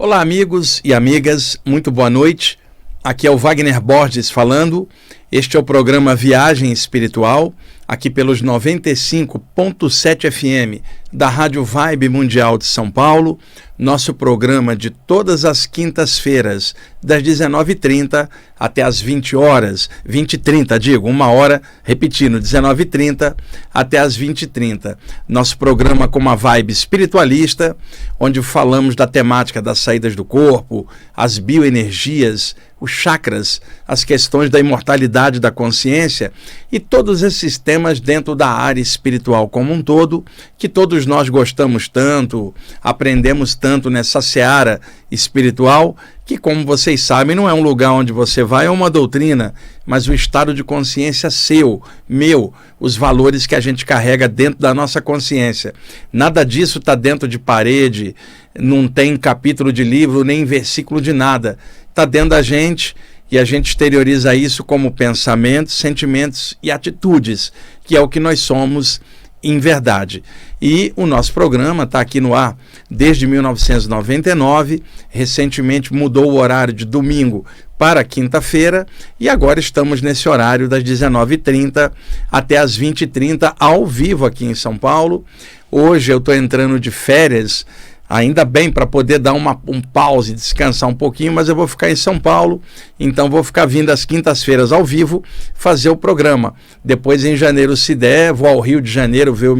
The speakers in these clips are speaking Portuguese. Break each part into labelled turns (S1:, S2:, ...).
S1: Olá, amigos e amigas, muito boa noite. Aqui é o Wagner Borges falando. Este é o programa Viagem Espiritual, aqui pelos 95.7 FM da Rádio Vibe Mundial de São Paulo. Nosso programa de todas as quintas-feiras, das 19h30 até as 20h30, uma hora, repetindo, 19h30 até as 20h30. Nosso programa com uma vibe espiritualista, onde falamos da temática das saídas do corpo, as bioenergias, os chakras, as questões da imortalidade da consciência e todos esses temas dentro da área espiritual como um todo, que todos nós gostamos tanto, aprendemos tanto nessa seara espiritual, que, como vocês sabem, não é um lugar onde você vai, é uma doutrina, mas o estado de consciência seu, meu, os valores que a gente carrega dentro da nossa consciência. Nada disso está dentro de parede, não tem capítulo de livro, nem versículo de nada. Está dentro da gente e a gente exterioriza isso como pensamentos, sentimentos e atitudes, que é o que nós somos em verdade. E o nosso programa está aqui no ar desde 1999, recentemente mudou o horário de domingo para quinta-feira e agora estamos nesse horário das 19h30 até as 20h30 ao vivo aqui em São Paulo. Hoje eu estou entrando de férias, ainda bem, para poder dar um pause, descansar um pouquinho, mas eu vou ficar em São Paulo, então vou ficar vindo às quintas-feiras ao vivo fazer o programa. Depois, em janeiro, se der, vou ao Rio de Janeiro ver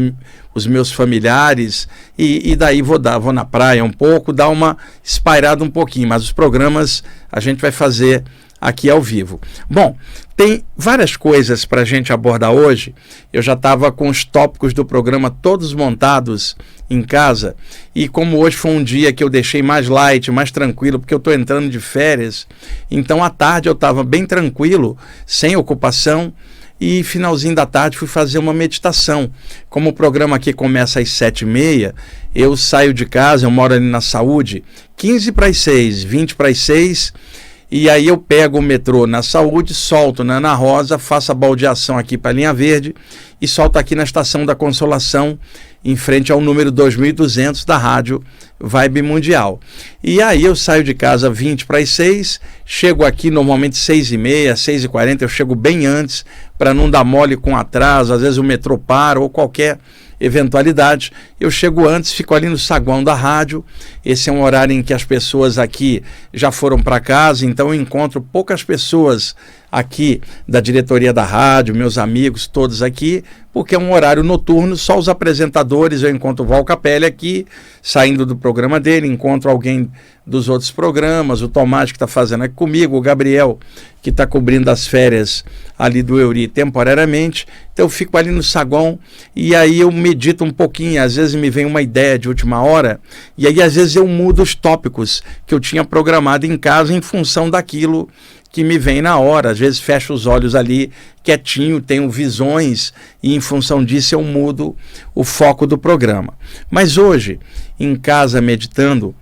S1: os meus familiares e daí vou na praia um pouco, dar uma espairada um pouquinho, mas os programas a gente vai fazer aqui ao vivo. Bom, tem várias coisas para a gente abordar hoje. Eu já estava com os tópicos do programa todos montados em casa e como hoje foi um dia que eu deixei mais light, mais tranquilo, porque eu estou entrando de férias, então à tarde eu estava bem tranquilo, sem ocupação, e finalzinho da tarde fui fazer uma meditação. Como o programa aqui começa às 7h30, eu saio de casa, eu moro ali na Saúde, 15 para as 6, 20 para as 6, e aí eu pego o metrô na Saúde, solto na Ana Rosa, faço a baldeação aqui para a Linha Verde e solto aqui na Estação da Consolação, em frente ao número 2200 da Rádio Vibe Mundial. E aí eu saio de casa 20 para as 6, chego aqui normalmente 6h30, 6h40, eu chego bem antes para não dar mole com atraso, às vezes o metrô para ou qualquer eventualidade, eu chego antes, fico ali no saguão da rádio. Esse é um horário em que as pessoas aqui já foram para casa, então eu encontro poucas pessoas aqui da diretoria da rádio, meus amigos todos aqui, porque é um horário noturno, só os apresentadores. Eu encontro o Val Capelli aqui, saindo do programa dele, encontro alguém dos outros programas, o Tomás que está fazendo aqui comigo, o Gabriel que está cobrindo as férias ali do Euri temporariamente. Então eu fico ali no saguão e aí eu medito um pouquinho, às vezes me vem uma ideia de última hora e aí às vezes eu mudo os tópicos que eu tinha programado em casa em função daquilo que me vem na hora. Às vezes fecho os olhos ali quietinho, tenho visões e em função disso eu mudo o foco do programa. Mas hoje, em casa meditando,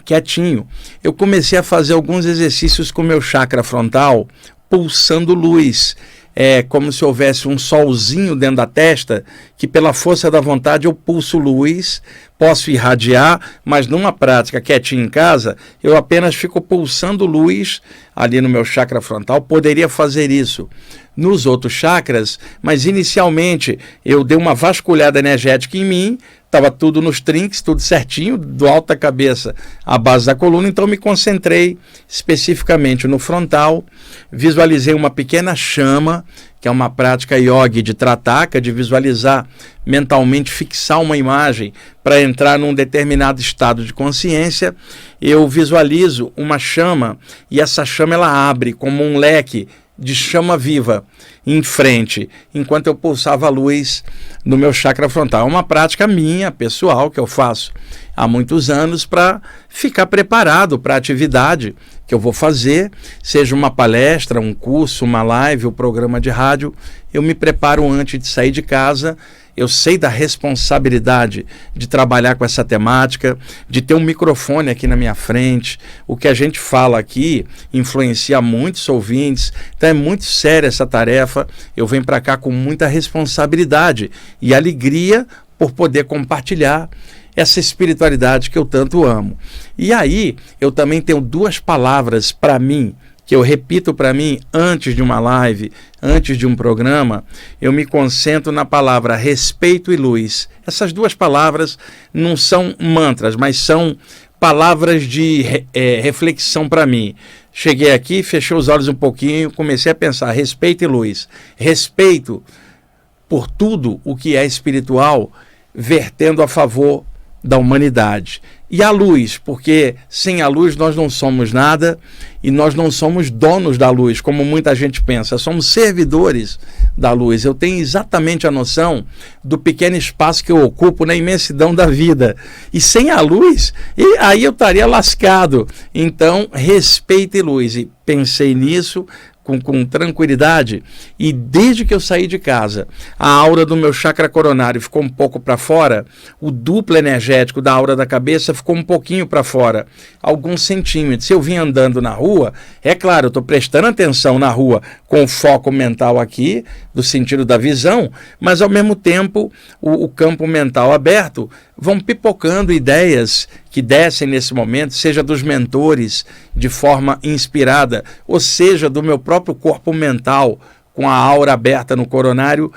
S1: quietinho, eu comecei a fazer alguns exercícios com o meu chakra frontal, pulsando luz. É como se houvesse um solzinho dentro da testa, que pela força da vontade eu pulso luz, posso irradiar, mas numa prática quietinho em casa, eu apenas fico pulsando luz ali no meu chakra frontal. Poderia fazer isso nos outros chakras, mas inicialmente eu dei uma vasculhada energética em mim, estava tudo nos trinques, tudo certinho, do alto da cabeça à base da coluna, então me concentrei especificamente no frontal, visualizei uma pequena chama, que é uma prática yoga de trataka, de visualizar mentalmente, fixar uma imagem para entrar num determinado estado de consciência. Eu visualizo uma chama e essa chama ela abre como um leque de chama viva em frente, enquanto eu pulsava a luz no meu chakra frontal. É uma prática minha, pessoal, que eu faço há muitos anos para ficar preparado para a atividade que eu vou fazer, seja uma palestra, um curso, uma live, um programa de rádio. Eu me preparo antes de sair de casa. Eu sei da responsabilidade de trabalhar com essa temática, de ter um microfone aqui na minha frente. O que a gente fala aqui influencia muitos ouvintes, então é muito séria essa tarefa. Eu venho para cá com muita responsabilidade e alegria por poder compartilhar essa espiritualidade que eu tanto amo. E aí, eu também tenho duas palavras para mim, que eu repito para mim antes de uma live, antes de um programa. Eu me concentro na palavra respeito e luz. Essas duas palavras não são mantras, mas são palavras de reflexão para mim. Cheguei aqui, fechei os olhos um pouquinho, comecei a pensar, respeito e luz. Respeito por tudo o que é espiritual, vertendo a favor da humanidade. E a luz, porque sem a luz nós não somos nada e nós não somos donos da luz, como muita gente pensa, somos servidores da luz. Eu tenho exatamente a noção do pequeno espaço que eu ocupo na imensidão da vida. E sem a luz, aí eu estaria lascado. Então, respeito e luz. E pensei nisso com tranquilidade, e desde que eu saí de casa, a aura do meu chakra coronário ficou um pouco para fora, o duplo energético da aura da cabeça ficou um pouquinho para fora, alguns centímetros. Se eu vim andando na rua, é claro, eu estou prestando atenção na rua com o foco mental aqui, do sentido da visão, mas ao mesmo tempo o campo mental aberto, vão pipocando ideias que descem nesse momento, seja dos mentores de forma inspirada, ou seja do meu próprio corpo mental com a aura aberta no coronário,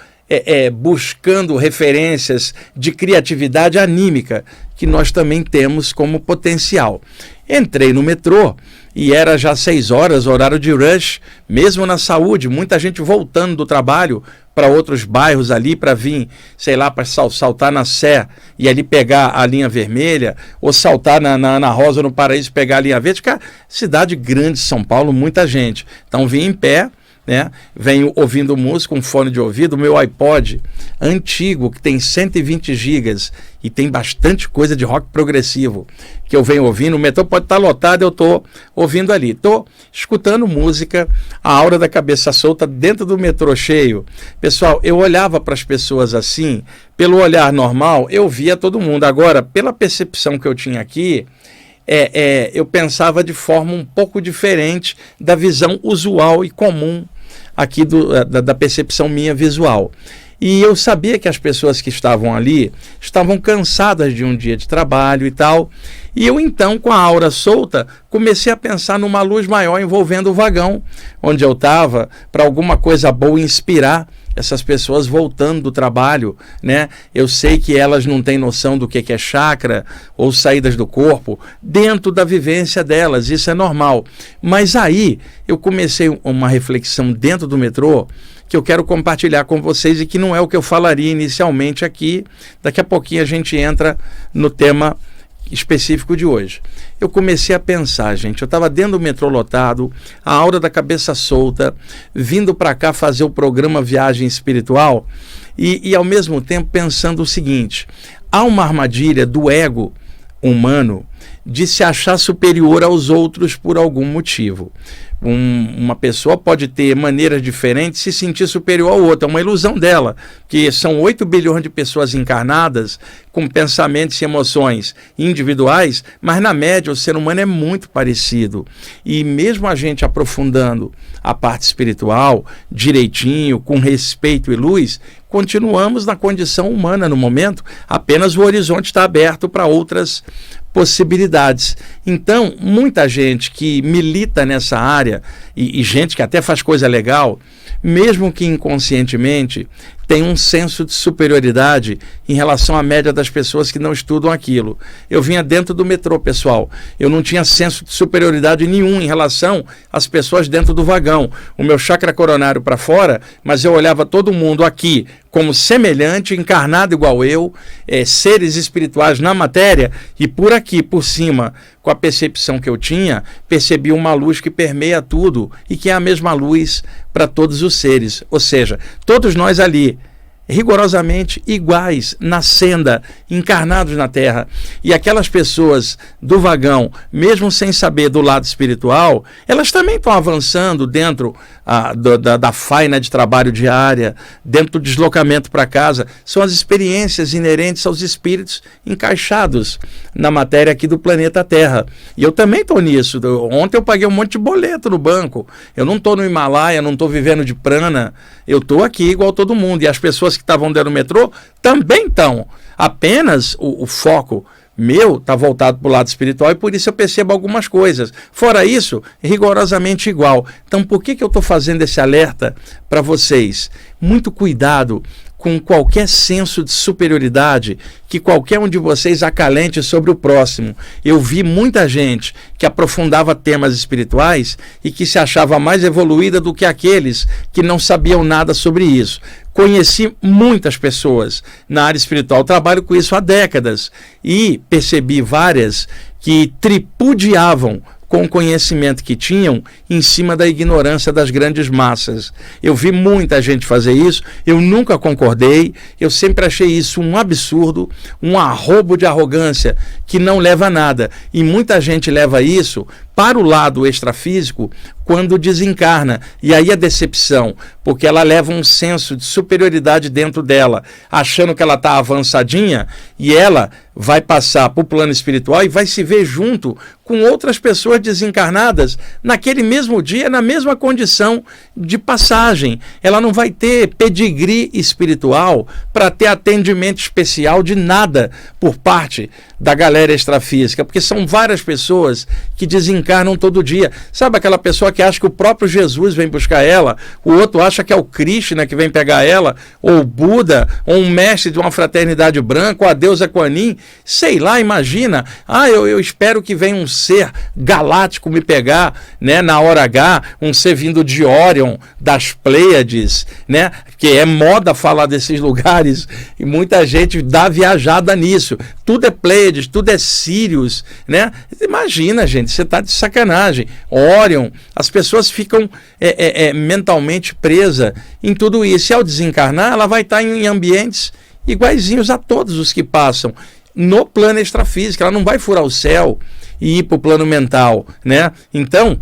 S1: buscando referências de criatividade anímica que nós também temos como potencial. Entrei no metrô e era já 6 horas, horário de rush, mesmo na saúde, muita gente voltando do trabalho para outros bairros ali para vir, sei lá, para saltar na Sé e ali pegar a linha vermelha, ou saltar na Rosa no Paraíso e pegar a linha verde. Cara, cidade grande, São Paulo, muita gente. Então vim em pé, né? Venho ouvindo música, um fone de ouvido, meu iPod antigo, que tem 120 gigas e tem bastante coisa de rock progressivo, que eu venho ouvindo. O metrô pode estar lotado, eu estou ouvindo ali. Estou escutando música, a aura da cabeça solta dentro do metrô cheio. Pessoal, eu olhava para as pessoas assim, pelo olhar normal, eu via todo mundo. Agora, pela percepção que eu tinha aqui, eu pensava de forma um pouco diferente da visão usual e comum aqui da percepção minha visual. E eu sabia que as pessoas que estavam ali estavam cansadas de um dia de trabalho e tal. E eu então, com a aura solta, comecei a pensar numa luz maior envolvendo o vagão onde eu estava, para alguma coisa boa inspirar essas pessoas voltando do trabalho, né? Eu sei que elas não têm noção do que é chakra ou saídas do corpo dentro da vivência delas, isso é normal. Mas aí eu comecei uma reflexão dentro do metrô que eu quero compartilhar com vocês e que não é o que eu falaria inicialmente aqui. Daqui a pouquinho a gente entra no tema específico de hoje. Eu comecei a pensar, gente, eu estava dentro do metrô lotado, a aura da cabeça solta, vindo para cá fazer o programa Viagem Espiritual e ao mesmo tempo pensando o seguinte: há uma armadilha do ego humano de se achar superior aos outros por algum motivo. Uma pessoa pode ter maneiras diferentes, se sentir superior ao outro, é uma ilusão dela, que são 8 bilhões de pessoas encarnadas com pensamentos e emoções individuais, mas na média o ser humano é muito parecido. E mesmo a gente aprofundando a parte espiritual direitinho, com respeito e luz, continuamos na condição humana no momento, apenas o horizonte está aberto para outras possibilidades. Então, muita gente que milita nessa área e gente que até faz coisa legal, mesmo que inconscientemente, tem um senso de superioridade em relação à média das pessoas que não estudam aquilo. Eu vinha dentro do metrô, pessoal. Eu não tinha senso de superioridade nenhum em relação às pessoas dentro do vagão. O meu chakra coronário para fora, mas eu olhava todo mundo aqui como semelhante, encarnado igual eu, seres espirituais na matéria, e por aqui, por cima, com a percepção que eu tinha, percebi uma luz que permeia tudo e que é a mesma luz para todos os seres. Ou seja, todos nós ali, rigorosamente iguais na senda, encarnados na Terra. E aquelas pessoas do vagão, mesmo sem saber do lado espiritual, elas também estão avançando dentro da faina de trabalho diária, dentro do deslocamento para casa. São as experiências inerentes aos espíritos encaixados na matéria aqui do planeta Terra. E eu também estou nisso. Ontem eu paguei um monte de boleto no banco. Eu não estou no Himalaia, não estou vivendo de prana. Eu estou aqui igual todo mundo. E as pessoas que estavam dentro do metrô também estão. Apenas o foco meu está voltado para o lado espiritual e por isso eu percebo algumas coisas. Fora isso, rigorosamente igual. Então, por que eu estou fazendo esse alerta para vocês? Muito cuidado com qualquer senso de superioridade que qualquer um de vocês acalente sobre o próximo. Eu vi muita gente que aprofundava temas espirituais e que se achava mais evoluída do que aqueles que não sabiam nada sobre isso. Conheci muitas pessoas na área espiritual, trabalho com isso há décadas e percebi várias que tripudiavam com o conhecimento que tinham em cima da ignorância das grandes massas. Eu vi muita gente fazer isso, eu nunca concordei, eu sempre achei isso um absurdo, um arrobo de arrogância que não leva a nada. E muita gente leva isso para o lado extrafísico quando desencarna. E aí a decepção, porque ela leva um senso de superioridade dentro dela, achando que ela está avançadinha, e ela vai passar para o plano espiritual e vai se ver junto com outras pessoas desencarnadas naquele mesmo dia, na mesma condição de passagem. Ela não vai ter pedigree espiritual para ter atendimento especial de nada por parte da galera extrafísica, porque são várias pessoas que desencarnam todo dia. Sabe aquela pessoa que acha que o próprio Jesus vem buscar ela, o outro acha que é o Krishna que vem pegar ela, ou o Buda, ou um mestre de uma fraternidade branca, ou a deusa Kuan Yin, sei lá, imagina, eu espero que venha um ser galáctico me pegar, né, na hora H, um ser vindo de Orion, das Pleiades, né, que é moda falar desses lugares, e muita gente dá viajada nisso. Tudo é Pleiades, tudo é Sirius, né? Imagina, gente, você está de sacanagem. Orion, as pessoas ficam mentalmente presas em tudo isso. E ao desencarnar, ela vai estar em ambientes iguaizinhos a todos os que passam no plano extrafísico. Ela não vai furar o céu e ir para o plano mental, né? Então,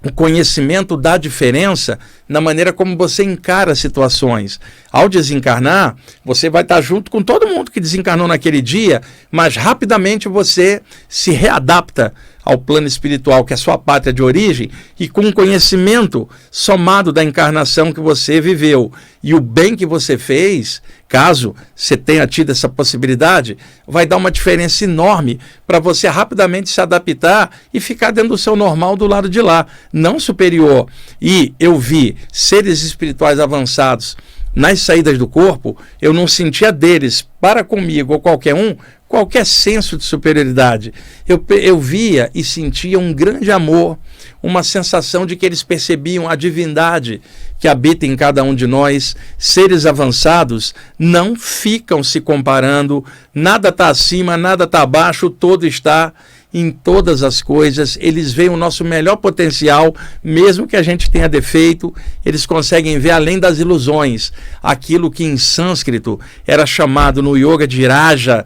S1: o conhecimento dá diferença na maneira como você encara situações. Ao desencarnar, você vai estar junto com todo mundo que desencarnou naquele dia, mas rapidamente você se readapta ao plano espiritual, que é a sua pátria de origem, e com o conhecimento somado da encarnação que você viveu e o bem que você fez, caso você tenha tido essa possibilidade, vai dar uma diferença enorme para você rapidamente se adaptar e ficar dentro do seu normal do lado de lá, não superior. E eu vi seres espirituais avançados nas saídas do corpo, eu não sentia deles, para comigo ou qualquer um, qualquer senso de superioridade. Eu via e sentia um grande amor, uma sensação de que eles percebiam a divindade que habita em cada um de nós. Seres avançados não ficam se comparando, nada está acima, nada está abaixo, todo está em todas as coisas. Eles veem o nosso melhor potencial, mesmo que a gente tenha defeito, eles conseguem ver além das ilusões, aquilo que em sânscrito era chamado no yoga de Raja,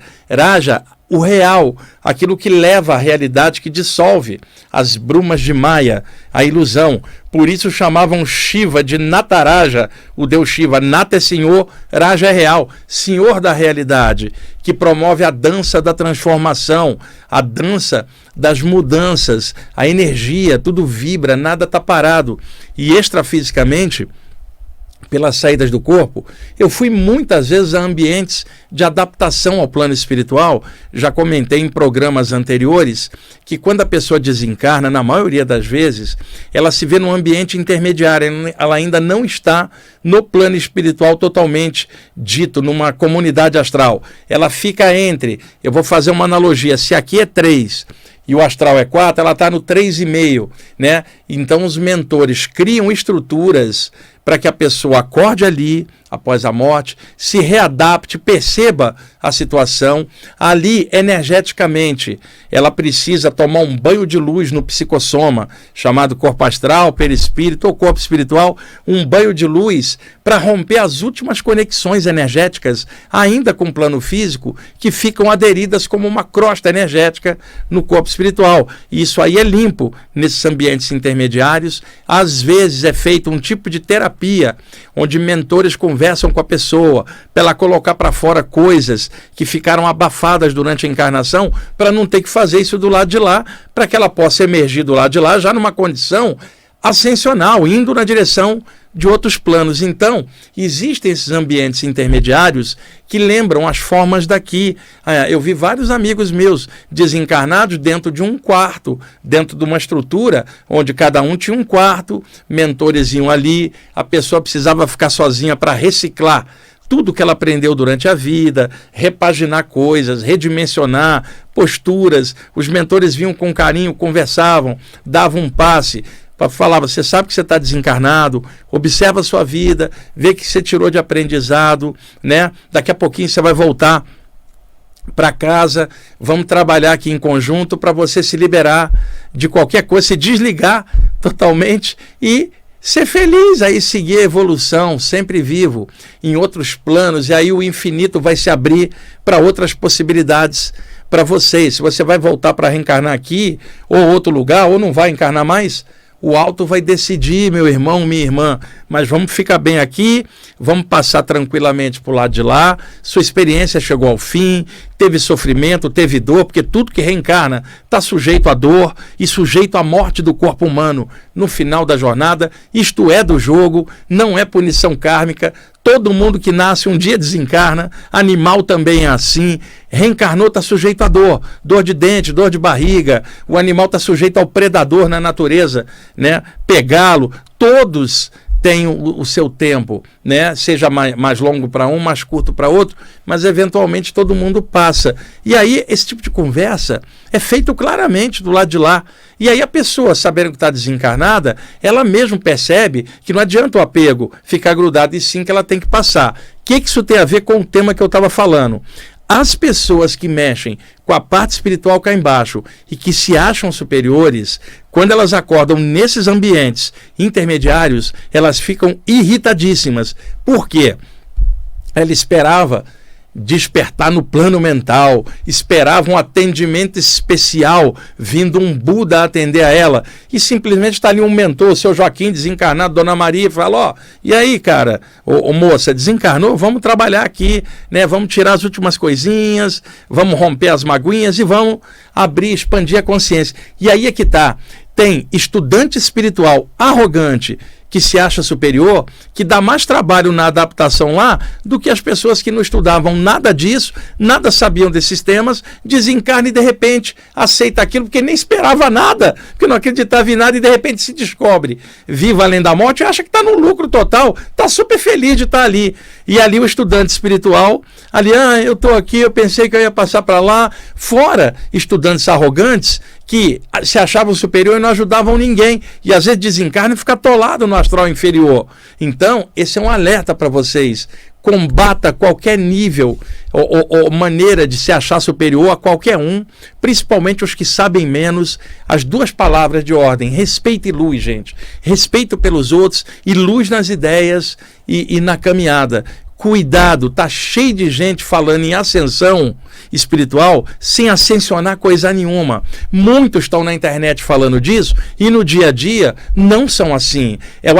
S1: o real, aquilo que leva à realidade, que dissolve as brumas de Maya, a ilusão. Por isso chamavam Shiva de Nataraja, o deus Shiva. Nata é senhor, Raja é real, senhor da realidade, que promove a dança da transformação, a dança das mudanças, a energia, tudo vibra, nada está parado. E extrafisicamente, pelas saídas do corpo, eu fui muitas vezes a ambientes de adaptação ao plano espiritual. Já comentei em programas anteriores que quando a pessoa desencarna, na maioria das vezes, ela se vê num ambiente intermediário, ela ainda não está no plano espiritual totalmente dito, numa comunidade astral. Ela fica entre, eu vou fazer uma analogia, se aqui é 3 e o astral é 4, ela está no 3,5, né? Então os mentores criam estruturas para que a pessoa acorde ali, após a morte, se readapte, perceba a situação. Ali, energeticamente, ela precisa tomar um banho de luz no psicossoma, chamado corpo astral, perispírito ou corpo espiritual, um banho de luz para romper as últimas conexões energéticas, ainda com o plano físico, que ficam aderidas como uma crosta energética no corpo espiritual. E isso aí é limpo nesses ambientes intermediários. Às vezes é feito um tipo de terapia, onde mentores conversam com a pessoa, para ela colocar para fora coisas que ficaram abafadas durante a encarnação, para não ter que fazer isso do lado de lá, para que ela possa emergir do lado de lá, já numa condição ascensional, indo na direção de outros planos. Então, existem esses ambientes intermediários que lembram as formas daqui. Eu vi vários amigos meus desencarnados dentro de um quarto, dentro de uma estrutura onde cada um tinha um quarto, mentores iam ali, a pessoa precisava ficar sozinha para reciclar tudo que ela aprendeu durante a vida, repaginar coisas, redimensionar posturas. Os mentores vinham com carinho, conversavam, davam um passe, falava, você sabe que você está desencarnado, observa a sua vida, vê que você tirou de aprendizado, né? Daqui a pouquinho você vai voltar para casa, vamos trabalhar aqui em conjunto para você se liberar de qualquer coisa, se desligar totalmente e ser feliz, aí seguir a evolução, sempre vivo, em outros planos, e aí o infinito vai se abrir para outras possibilidades para vocês. Se você vai voltar para reencarnar aqui, ou outro lugar, ou não vai encarnar mais, o alto vai decidir, meu irmão, minha irmã, mas vamos ficar bem aqui, vamos passar tranquilamente para o lado de lá, sua experiência chegou ao fim, teve sofrimento, teve dor, porque tudo que reencarna está sujeito à dor e sujeito à morte do corpo humano no final da jornada. Isto é do jogo, não é punição kármica. Todo mundo que nasce um dia desencarna, animal também é assim, reencarnou, está sujeito à dor, dor de dente, dor de barriga, o animal está sujeito ao predador na natureza, né? Pegá-lo, todos têm o seu tempo, né? Seja mais longo para um, mais curto para outro, mas eventualmente todo mundo passa. E aí esse tipo de conversa é feito claramente do lado de lá. E aí a pessoa, sabendo que está desencarnada, ela mesmo percebe que não adianta o apego ficar grudado, e sim que ela tem que passar. O que isso tem a ver com o tema que eu estava falando? As pessoas que mexem com a parte espiritual cá embaixo e que se acham superiores, quando elas acordam nesses ambientes intermediários, elas ficam irritadíssimas. Por quê? Ela esperava despertar no plano mental, esperava um atendimento especial, vindo um Buda atender a ela, e simplesmente está ali um mentor, o seu Joaquim desencarnado, Dona Maria, e fala, ó, e aí, cara, ô moça, desencarnou? Vamos trabalhar aqui, né? Vamos tirar as últimas coisinhas, vamos romper as maguinhas e vamos abrir, expandir a consciência. E aí é que tá, tem estudante espiritual arrogante, que se acha superior, que dá mais trabalho na adaptação lá do que as pessoas que não estudavam nada disso, nada sabiam desses temas, desencarna e de repente aceita aquilo porque nem esperava nada, porque não acreditava em nada e de repente se descobre vivo além da morte e acha que está no lucro total, está super feliz de estar ali. E ali o estudante espiritual, ali, eu estou aqui, eu pensei que eu ia passar para lá, fora estudantes arrogantes que se achavam superior e não ajudavam ninguém, e às vezes desencarna e fica atolado no astral inferior. Então, esse é um alerta para vocês. Combata qualquer nível ou maneira de se achar superior a qualquer um, principalmente os que sabem menos. As duas palavras de ordem, respeito e luz, gente. Respeito pelos outros e luz nas ideias e na caminhada. Cuidado, tá cheio de gente falando em ascensão espiritual sem ascensionar coisa nenhuma. Muitos estão na internet falando disso e no dia a dia não são assim. É o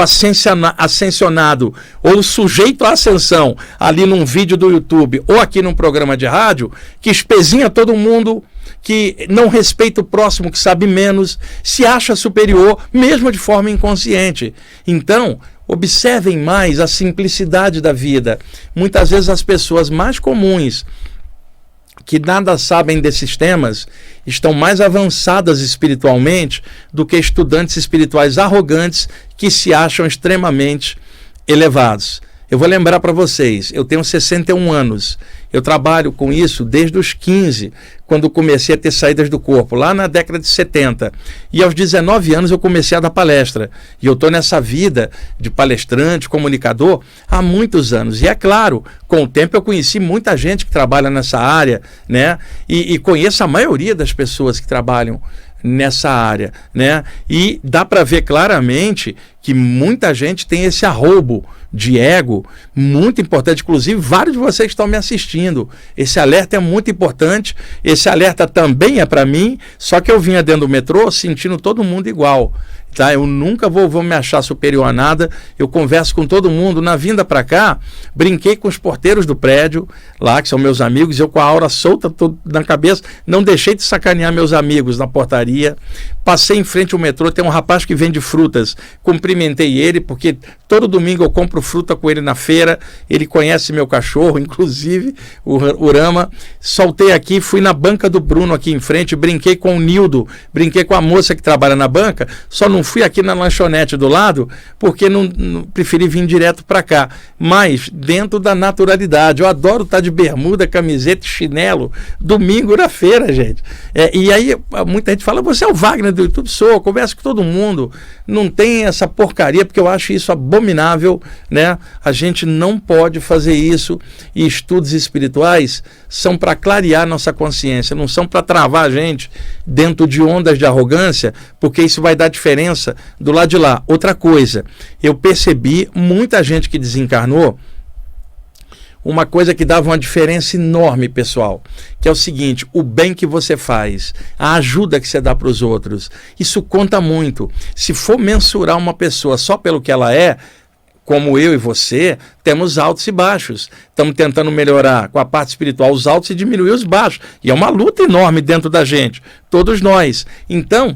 S1: ascensionado ou o sujeito à ascensão ali num vídeo do YouTube ou aqui num programa de rádio que espezinha todo mundo, que não respeita o próximo, que sabe menos, se acha superior, mesmo de forma inconsciente. Então, observem mais a simplicidade da vida. Muitas vezes as pessoas mais comuns, que nada sabem desses temas, estão mais avançadas espiritualmente do que estudantes espirituais arrogantes que se acham extremamente elevados. Eu vou lembrar para vocês, eu tenho 61 anos, eu trabalho com isso desde os 15, quando comecei a ter saídas do corpo, lá na década de 70. E aos 19 anos eu comecei a dar palestra. E eu estou nessa vida de palestrante, comunicador, há muitos anos. E é claro, com o tempo eu conheci muita gente que trabalha nessa área, né? E conheço a maioria das pessoas que trabalham nessa área, né? E dá para ver claramente que muita gente tem esse arrobo de ego, muito importante. Inclusive, vários de vocês que estão me assistindo. Esse alerta é muito importante. Esse alerta também é para mim, só que eu vinha dentro do metrô sentindo todo mundo igual. Tá? Eu nunca vou me achar superior a nada. Eu converso com todo mundo. Na vinda para cá, brinquei com os porteiros do prédio lá, que são meus amigos, eu com a aura solta na cabeça, não deixei de sacanear meus amigos na portaria. Passei em frente ao metrô, tem um rapaz que vende frutas, cumprimentei ele, porque todo domingo eu compro fruta com ele na feira, ele conhece meu cachorro, inclusive o Urama. Soltei aqui, fui na banca do Bruno aqui em frente, brinquei com o Nildo, brinquei com a moça que trabalha na banca, só não fui aqui na lanchonete do lado, porque não preferi vir direto para cá, mas dentro da naturalidade. Eu adoro estar de bermuda, camiseta e chinelo, domingo na feira, gente. E aí muita gente fala, você é o Wagner do YouTube? Sou, eu converso com todo mundo, não tem essa porcaria, porque eu acho isso abominável, né? A gente não pode fazer isso, e estudos espirituais são para clarear nossa consciência, não são para travar a gente dentro de ondas de arrogância, porque isso vai dar diferença do lado de lá. Outra coisa, eu percebi muita gente que desencarnou, uma coisa que dava uma diferença enorme, pessoal, que é o seguinte: o bem que você faz, a ajuda que você dá para os outros, isso conta muito. Se for mensurar uma pessoa só pelo que ela é, como eu e você, temos altos e baixos. Estamos tentando melhorar com a parte espiritual os altos e diminuir os baixos. E é uma luta enorme dentro da gente, todos nós. Então,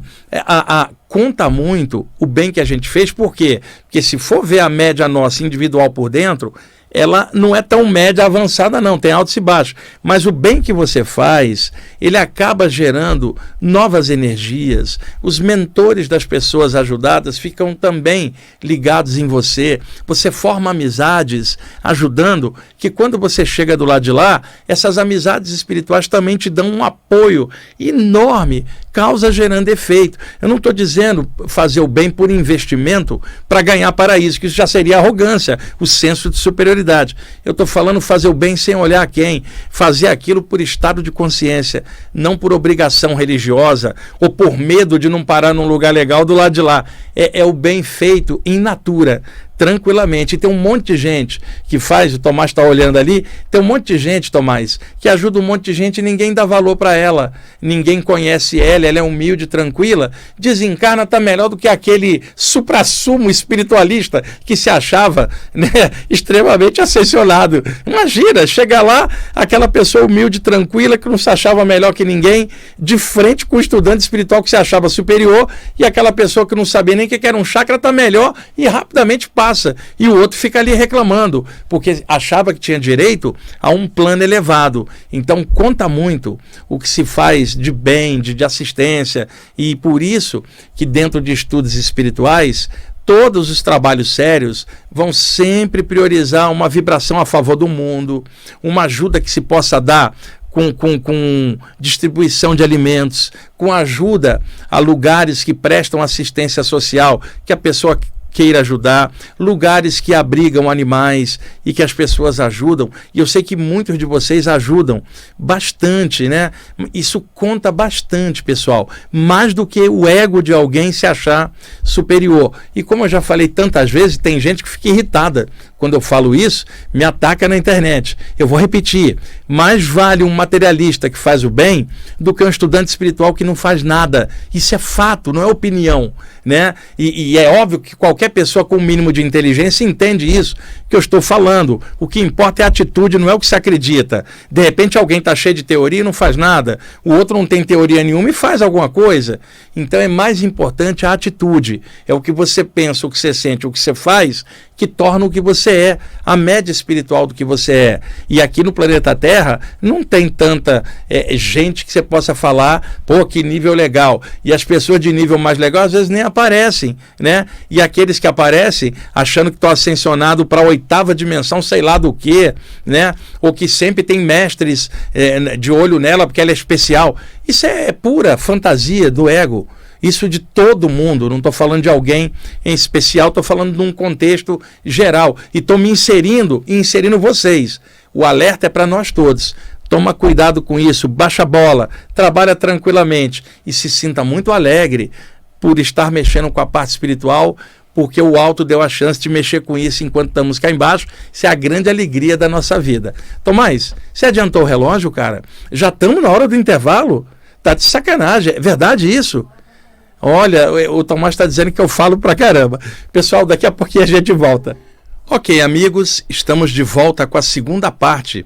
S1: conta muito o bem que a gente fez. Por quê? Porque se for ver a média nossa individual por dentro, ela não é tão média avançada não, tem altos e baixos. Mas o bem que você faz, ele acaba gerando novas energias. Os mentores das pessoas ajudadas ficam também ligados em você. Você forma amizades ajudando, que quando você chega do lado de lá, essas amizades espirituais também te dão um apoio enorme, causa gerando efeito. Eu não estou dizendo fazer o bem por investimento para ganhar paraíso, que isso já seria arrogância, o senso de superioridade. Eu estou falando fazer o bem sem olhar a quem, fazer aquilo por estado de consciência, não por obrigação religiosa ou por medo de não parar num lugar legal do lado de lá. É o bem feito in natura, tranquilamente. E tem um monte de gente que faz, o Tomás está olhando ali, tem um monte de gente, Tomás, que ajuda um monte de gente e ninguém dá valor para ela, ninguém conhece ela é humilde, tranquila, desencarna, está melhor do que aquele suprassumo espiritualista que se achava, né, extremamente ascensionado. Imagina, chega lá, aquela pessoa humilde, tranquila, que não se achava melhor que ninguém, de frente com o estudante espiritual que se achava superior, e aquela pessoa que não sabia nem o que era um chakra está melhor e rapidamente passa, e o outro fica ali reclamando, porque achava que tinha direito a um plano elevado. Então conta muito o que se faz de bem, de assistência, e por isso que dentro de estudos espirituais, todos os trabalhos sérios vão sempre priorizar uma vibração a favor do mundo, uma ajuda que se possa dar com distribuição de alimentos, com ajuda a lugares que prestam assistência social, que a pessoa queira ajudar, lugares que abrigam animais e que as pessoas ajudam. E eu sei que muitos de vocês ajudam bastante, né? Isso conta bastante, pessoal, mais do que o ego de alguém se achar superior. E como eu já falei tantas vezes, tem gente que fica irritada quando eu falo isso, me ataca na internet. Eu vou repetir: mais vale um materialista que faz o bem do que um estudante espiritual que não faz nada. Isso é fato, não é opinião, né? E é óbvio que qualquer pessoa com o mínimo de inteligência entende isso que eu estou falando. O que importa é a atitude, não é o que se acredita. De repente alguém está cheio de teoria e não faz nada, o outro não tem teoria nenhuma e faz alguma coisa. Então é mais importante a atitude. É o que você pensa, o que você sente, o que você faz, que torna o que você é, a média espiritual do que você é. E aqui no planeta Terra não tem tanta gente que você possa falar, pô, que nível legal. E as pessoas de nível mais legal às vezes nem aparecem, né? E aqueles que aparecem achando que estão ascensionados para a 8ª dimensão, sei lá do que, né? Ou que sempre tem mestres de olho nela porque ela é especial. Isso é pura fantasia do ego. Isso de todo mundo, não estou falando de alguém em especial, estou falando de um contexto geral. E estou me inserindo vocês. O alerta é para nós todos. Toma cuidado com isso, baixa a bola, trabalha tranquilamente e se sinta muito alegre por estar mexendo com a parte espiritual, porque o alto deu a chance de mexer com isso enquanto estamos cá embaixo. Isso é a grande alegria da nossa vida. Tomás, você adiantou o relógio, cara? Já estamos na hora do intervalo? Tá de sacanagem, é verdade isso? Olha, o Tomás está dizendo que eu falo pra caramba. Pessoal, daqui a pouquinho a gente volta. Ok, amigos, estamos de volta com a segunda parte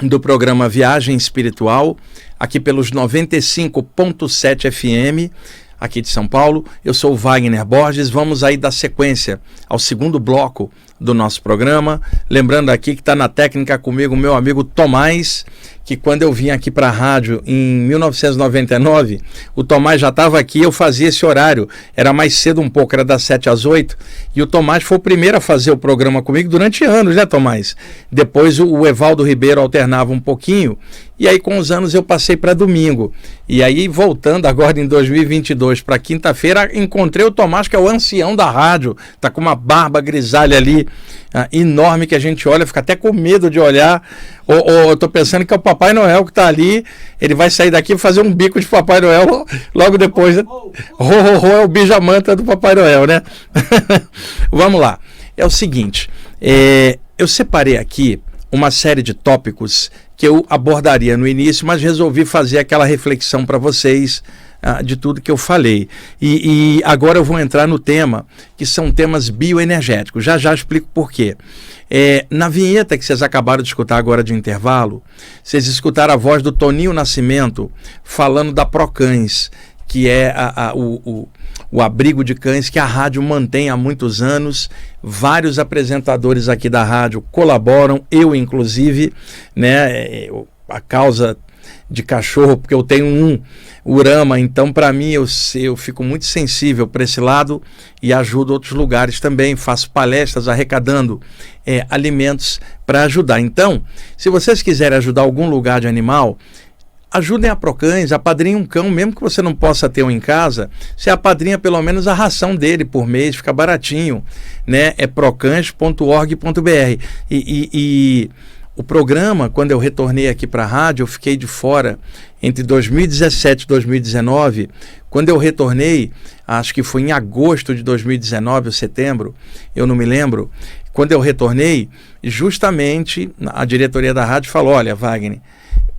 S1: do programa Viagem Espiritual, aqui pelos 95.7 FM, aqui de São Paulo. Eu sou o Wagner Borges. Vamos aí dar sequência ao segundo bloco do nosso programa. Lembrando aqui que está na técnica comigo o meu amigo Tomás, que quando eu vim aqui para a rádio em 1999, o Tomás já estava aqui, eu fazia esse horário, era mais cedo um pouco, era das 7 às 8, e o Tomás foi o primeiro a fazer o programa comigo durante anos, né, Tomás? Depois o Evaldo Ribeiro alternava um pouquinho, e aí com os anos eu passei para domingo. E aí voltando agora em 2022 para quinta-feira, encontrei o Tomás, que é o ancião da rádio, tá com uma barba grisalha ali, enorme, que a gente olha, fica até com medo de olhar. Eu tô pensando que é o Papai Noel que está ali, ele vai sair daqui e fazer um bico de Papai Noel logo depois. É o bijamanta do Papai Noel, né? Vamos lá. É o seguinte, eu separei aqui uma série de tópicos que eu abordaria no início, mas resolvi fazer aquela reflexão para vocês de tudo que eu falei. E agora eu vou entrar no tema, que são temas bioenergéticos. Já explico por quê. Na vinheta que vocês acabaram de escutar agora de intervalo, vocês escutaram a voz do Toninho Nascimento falando da Procães, que é o abrigo de cães que a rádio mantém há muitos anos. Vários apresentadores aqui da rádio colaboram, eu inclusive, né? A causa de cachorro, porque eu tenho o Urama, então para mim eu fico muito sensível para esse lado e ajudo outros lugares também, faço palestras arrecadando alimentos para ajudar. Então, se vocês quiserem ajudar algum lugar de animal, ajudem a Procães, apadrinhem um cão, mesmo que você não possa ter um em casa, você apadrinha pelo menos a ração dele por mês, fica baratinho, né? É procães.org.br. E o programa, quando eu retornei aqui para a rádio, eu fiquei de fora entre 2017 e 2019. Quando eu retornei, acho que foi em agosto de 2019 ou setembro, eu não me lembro. Quando eu retornei, justamente a diretoria da rádio falou: olha, Wagner,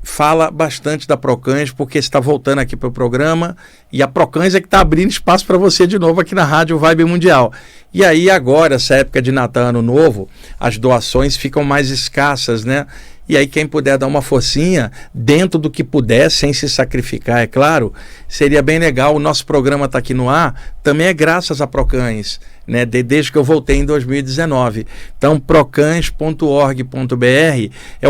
S1: fala bastante da Procães, porque você está voltando aqui para o programa, e a Procães é que está abrindo espaço para você de novo aqui na Rádio Vibe Mundial. E aí agora, essa época de Natal, Ano Novo, as doações ficam mais escassas, né? E aí quem puder dar uma forcinha, dentro do que puder, sem se sacrificar, é claro, seria bem legal. O nosso programa está aqui no ar, também é graças a Procães, né? Desde que eu voltei em 2019. Então, procães.org.br é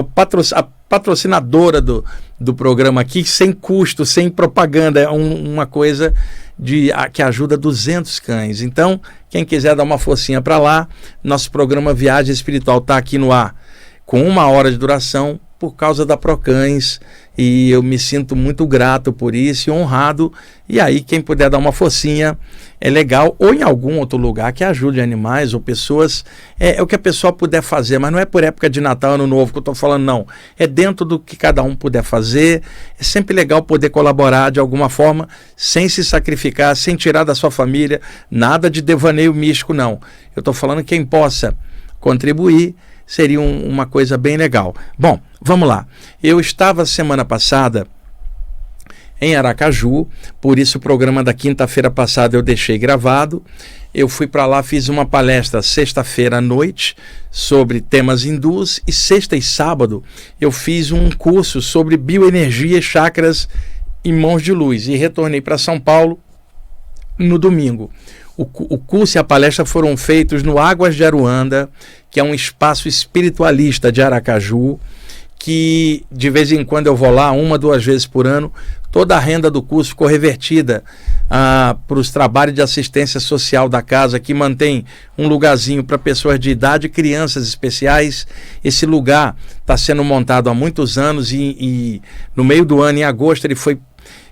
S1: a patrocinadora do programa aqui, sem custo, sem propaganda, é uma coisa que ajuda 200 cães. Então, quem quiser dar uma forcinha para lá, nosso programa Viagem Espiritual está aqui no ar, com 1 hora de duração, por causa da Procães, e eu me sinto muito grato por isso e honrado. E aí quem puder dar uma forcinha é legal, ou em algum outro lugar que ajude animais ou pessoas, é o que a pessoa puder fazer, mas não é por época de Natal, Ano Novo que eu estou falando, não, é dentro do que cada um puder fazer. É sempre legal poder colaborar de alguma forma, sem se sacrificar, sem tirar da sua família, nada de devaneio místico, não. Eu estou falando quem possa contribuir, seria uma coisa bem legal. Bom, vamos lá. Eu estava semana passada em Aracaju, por isso o programa da quinta-feira passada eu deixei gravado. Eu fui para lá, fiz uma palestra sexta-feira à noite sobre temas hindus, e sexta e sábado eu fiz um curso sobre bioenergia, chakras e mãos de luz, e retornei para São Paulo no domingo. O curso e a palestra foram feitos no Águas de Aruanda, que é um espaço espiritualista de Aracaju, que de vez em quando eu vou lá, 1, 2 vezes por ano. Toda a renda do curso ficou revertida para os trabalhos de assistência social da casa, que mantém um lugarzinho para pessoas de idade e crianças especiais. Esse lugar está sendo montado há muitos anos, e no meio do ano, em agosto, ele foi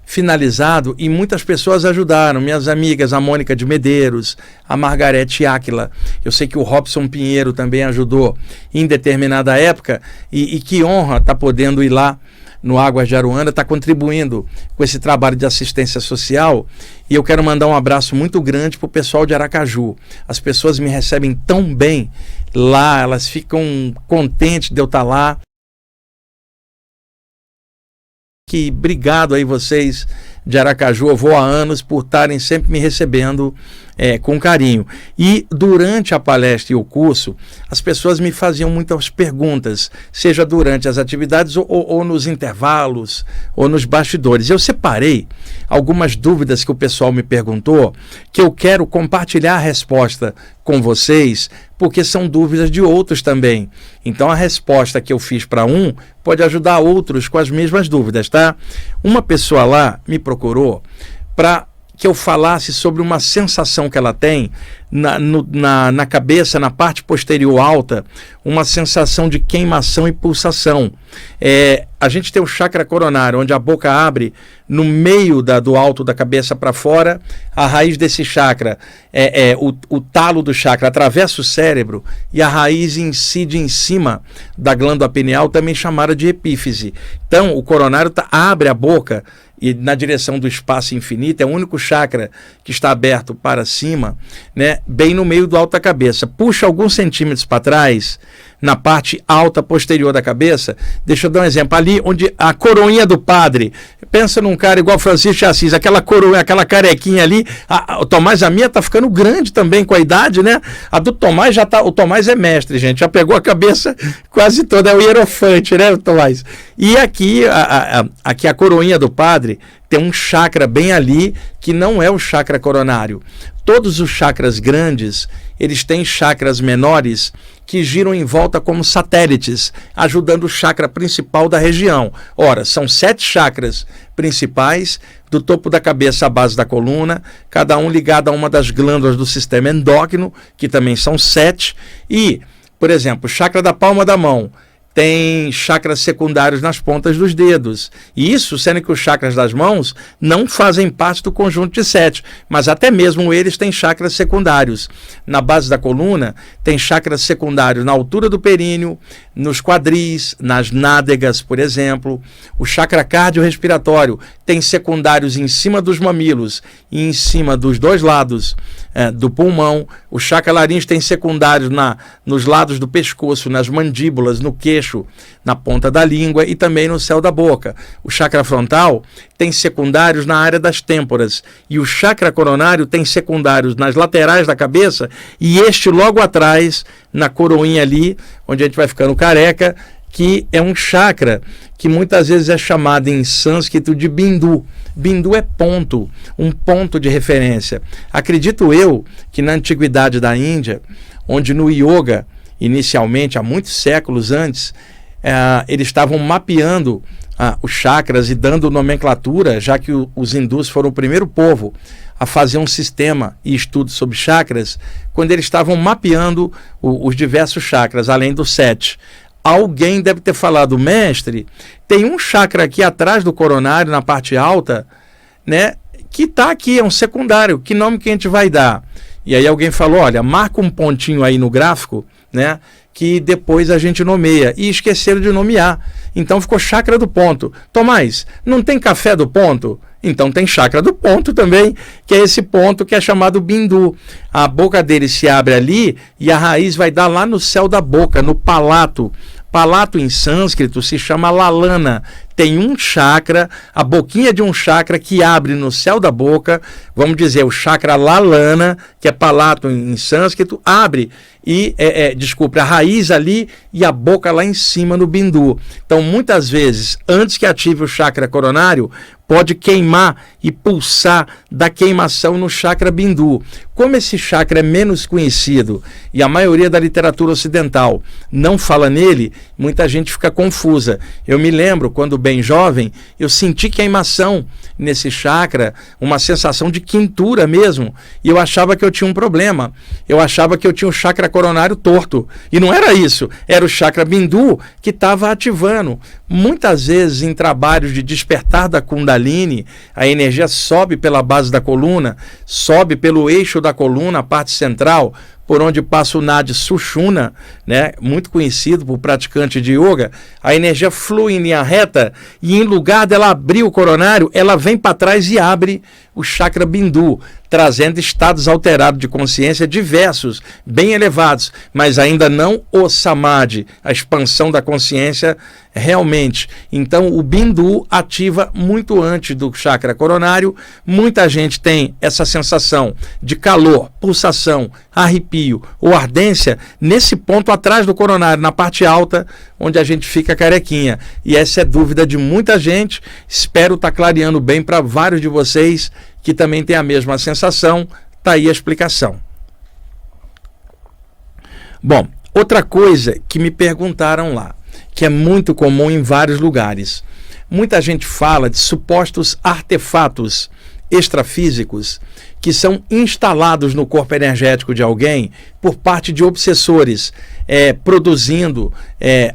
S1: finalizado, e muitas pessoas ajudaram. Minhas amigas, a Mônica de Medeiros, a Margarete Áquila, eu sei que o Robson Pinheiro também ajudou em determinada época, e que honra estar podendo ir lá no Águas de Aruanda, está contribuindo com esse trabalho de assistência social. E eu quero mandar um abraço muito grande para o pessoal de Aracaju. As pessoas me recebem tão bem lá, elas ficam contentes de eu estar lá. Que obrigado aí vocês de Aracaju, eu vou há anos por estarem sempre me recebendo com carinho. E durante a palestra e o curso, as pessoas me faziam muitas perguntas, seja durante as atividades ou nos intervalos ou nos bastidores. Eu separei algumas dúvidas que o pessoal me perguntou, que eu quero compartilhar a resposta com vocês, porque são dúvidas de outros também. Então a resposta que eu fiz para um pode ajudar outros com as mesmas dúvidas, tá? Uma pessoa lá me procurou para que eu falasse sobre uma sensação que ela tem na cabeça, na parte posterior alta, uma sensação de queimação e pulsação. A gente tem o chakra coronário, onde a boca abre no meio do alto da cabeça para fora. A raiz desse chakra, o talo do chakra atravessa o cérebro e a raiz incide em cima da glândula pineal, também chamada de epífise. Então, o coronário abre a boca e na direção do espaço infinito, é o único chakra que está aberto para cima, né, bem no meio do alto da cabeça. Puxa alguns centímetros para trás, na parte alta posterior da cabeça. Deixa eu dar um exemplo. Ali onde a coroinha do padre, pensa num cara igual Francisco de Assis, aquela coroinha, aquela carequinha ali. O Tomás, a minha tá ficando grande também com a idade, né? A do Tomás já tá, o Tomás é mestre, gente, já pegou a cabeça quase toda, é o hierofante, né, Tomás? E aqui, aqui a coroinha do padre tem um chakra bem ali, que não é o chakra coronário. Todos os chakras grandes, eles têm chakras menores que giram em volta como satélites, ajudando o chakra principal da região. Ora, são 7 chakras principais, do topo da cabeça à base da coluna, cada um ligado a uma das glândulas do sistema endócrino, que também são 7. E, por exemplo, o chakra da palma da mão tem chakras secundários nas pontas dos dedos. E isso, sendo que os chakras das mãos não fazem parte do conjunto de 7, mas até mesmo eles têm chakras secundários. Na base da coluna, tem chakras secundários na altura do períneo, nos quadris, nas nádegas, por exemplo. O chakra cardiorrespiratório tem secundários em cima dos mamilos e em cima dos dois lados do pulmão. O chakra laríngeo tem secundários nos lados do pescoço, nas mandíbulas, no queixo, na ponta da língua e também no céu da boca. O chakra frontal tem secundários na área das têmporas e o chakra coronário tem secundários nas laterais da cabeça e este logo atrás, na coroinha ali, onde a gente vai ficando careca, que é um chakra que muitas vezes é chamado em sânscrito de bindu. Bindu é ponto, um ponto de referência. Acredito eu que na antiguidade da Índia, onde no yoga, inicialmente, há muitos séculos antes, eles estavam mapeando os chakras e dando nomenclatura, já que os hindus foram o primeiro povo a fazer um sistema e estudo sobre chakras, quando eles estavam mapeando os diversos chakras, além dos 7. Alguém deve ter falado, mestre, tem um chakra aqui atrás do coronário, na parte alta, né, que está aqui, é um secundário, que nome que a gente vai dar? E aí alguém falou, olha, marca um pontinho aí no gráfico, né, que depois a gente nomeia. E esqueceram de nomear. Então ficou chakra do ponto. Tomás, não tem café do ponto? Então tem chakra do ponto também, que é esse ponto que é chamado bindu. A boca dele se abre ali e a raiz vai dar lá no céu da boca, no palato. Palato em sânscrito se chama lalana. Tem um chakra, a boquinha de um chakra que abre no céu da boca, vamos dizer, o chakra lalana, que é palato em sânscrito, abre e, a raiz ali e a boca lá em cima no bindu. Então, muitas vezes, antes que ative o chakra coronário, pode queimar e pulsar da queimação no chakra bindu. Como esse chakra é menos conhecido e a maioria da literatura ocidental não fala nele, muita gente fica confusa. Eu me lembro, quando bem jovem, eu senti queimação nesse chakra, uma sensação de quintura mesmo, e eu achava que eu tinha um problema. Eu achava que eu tinha o chakra coronário torto. E não era isso, era o chakra bindu que estava ativando. Muitas vezes, em trabalhos de despertar da Kundalini, a energia sobe pela base da coluna, sobe pelo eixo da coluna, a parte central, por onde passa o Nadi Sushumna, né, muito conhecido por praticante de yoga, a energia flui em linha reta e em lugar dela abrir o coronário, ela vem para trás e abre o chakra bindu, trazendo estados alterados de consciência diversos, bem elevados, mas ainda não o samadhi, a expansão da consciência realmente. Então o bindu ativa muito antes do chakra coronário. Muita gente tem essa sensação de calor, pulsação, arrepio ou ardência nesse ponto atrás do coronário, na parte alta, onde a gente fica carequinha. E essa é dúvida de muita gente. Espero estar clareando bem para vários de vocês que também têm a mesma sensação. Está aí a explicação. Bom, outra coisa que me perguntaram lá, que é muito comum em vários lugares. Muita gente fala de supostos artefatos extrafísicos que são instalados no corpo energético de alguém por parte de obsessores, produzindo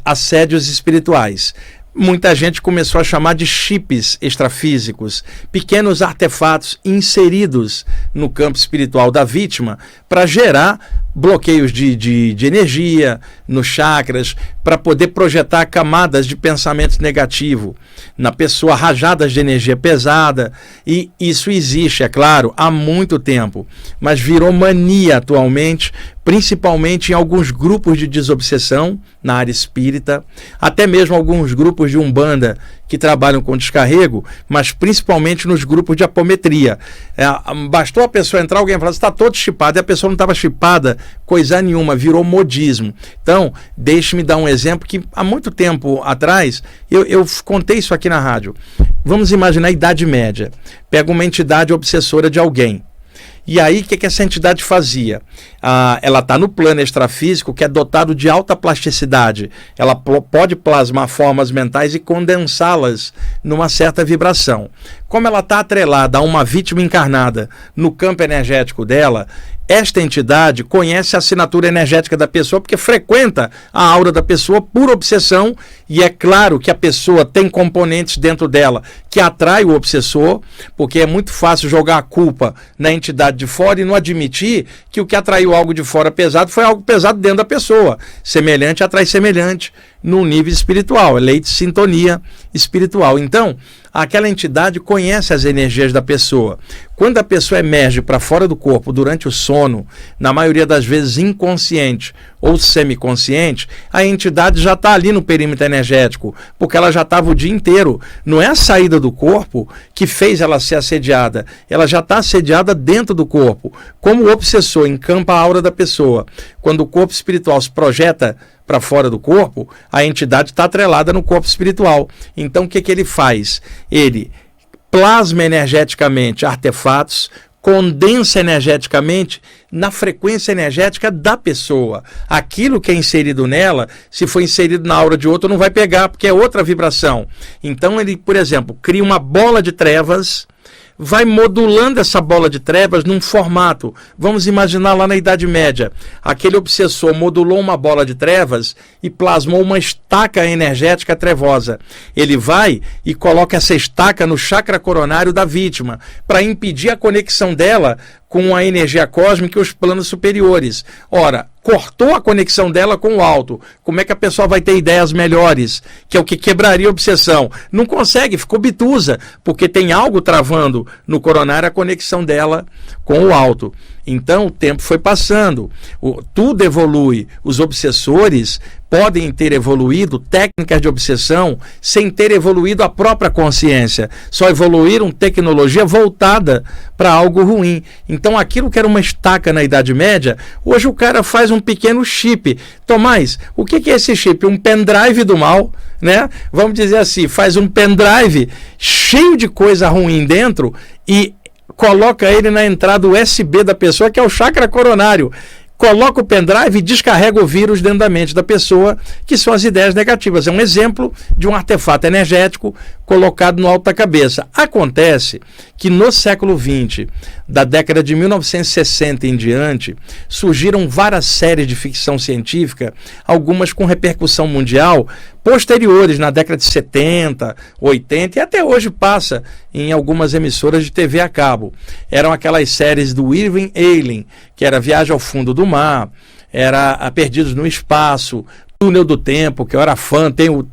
S1: assédios espirituais. Muita gente começou a chamar de chips extrafísicos, pequenos artefatos inseridos no campo espiritual da vítima para gerar bloqueios de energia nos chakras, para poder projetar camadas de pensamento negativo na pessoa, rajadas de energia pesada. E isso existe, é claro, há muito tempo, mas virou mania atualmente, principalmente em alguns grupos de desobsessão na área espírita, até mesmo alguns grupos de umbanda que trabalham com descarrego, mas principalmente nos grupos de apometria. Bastou a pessoa entrar, alguém falar, você está todo chipado, e a pessoa não estava chipada, coisa nenhuma, virou modismo. Então, deixe-me dar um exemplo que há muito tempo atrás, eu contei isso aqui na rádio. Vamos imaginar a Idade Média. Pega uma entidade obsessora de alguém. E aí, o que essa entidade fazia? Ela está no plano extrafísico, que é dotado de alta plasticidade. Ela pode plasmar formas mentais e condensá-las numa certa vibração. Como ela está atrelada a uma vítima encarnada no campo energético dela, esta entidade conhece a assinatura energética da pessoa porque frequenta a aura da pessoa por obsessão, e é claro que a pessoa tem componentes dentro dela que atrai o obsessor, porque é muito fácil jogar a culpa na entidade de fora e não admitir que o que atraiu algo de fora pesado foi algo pesado dentro da pessoa. Semelhante atrai semelhante no nível espiritual, é lei de sintonia espiritual. Então, aquela entidade conhece as energias da pessoa. Quando a pessoa emerge para fora do corpo durante o sono, na maioria das vezes inconsciente ou semiconsciente, a entidade já está ali no perímetro energético, porque ela já estava o dia inteiro. Não é a saída do corpo que fez ela ser assediada, ela já está assediada dentro do corpo. Como o obsessor encampa a aura da pessoa, quando o corpo espiritual se projeta para fora do corpo, a entidade está atrelada no corpo espiritual. Então o que ele faz? Ele plasma energeticamente artefatos, condensa energeticamente na frequência energética da pessoa. Aquilo que é inserido nela, se for inserido na aura de outro, não vai pegar, porque é outra vibração. Então ele, por exemplo, cria uma bola de trevas, vai modulando essa bola de trevas num formato. Vamos imaginar lá na Idade Média, aquele obsessor modulou uma bola de trevas e plasmou uma estaca energética trevosa. Ele vai e coloca essa estaca no chakra coronário da vítima, para impedir a conexão dela com a energia cósmica e os planos superiores. Ora, cortou a conexão dela com o alto. Como é que a pessoa vai ter ideias melhores? Que é o que quebraria a obsessão. Não consegue, ficou obtusa, porque tem algo travando no coronário a conexão dela com o alto. Então o tempo foi passando, tudo evolui. Os obsessores podem ter evoluído técnicas de obsessão sem ter evoluído a própria consciência. Só evoluíram tecnologia voltada para algo ruim. Então aquilo que era uma estaca na Idade Média, hoje o cara faz um pequeno chip. Tomás, o que é esse chip? Um pendrive do mal, né? Vamos dizer assim, faz um pendrive cheio de coisa ruim dentro e coloca ele na entrada USB da pessoa, que é o chakra coronário. Coloca o pendrive e descarrega o vírus dentro da mente da pessoa, que são as ideias negativas. É um exemplo de um artefato energético colocado no alto da cabeça. Acontece que no século XX, da década de 1960 em diante, surgiram várias séries de ficção científica, algumas com repercussão mundial, posteriores, na década de 70, 80, e até hoje passa em algumas emissoras de TV a cabo. Eram aquelas séries do Irving Allen, que era Viagem ao Fundo do Mar, era a Perdidos no Espaço, Túnel do Tempo, que eu era fã, tem o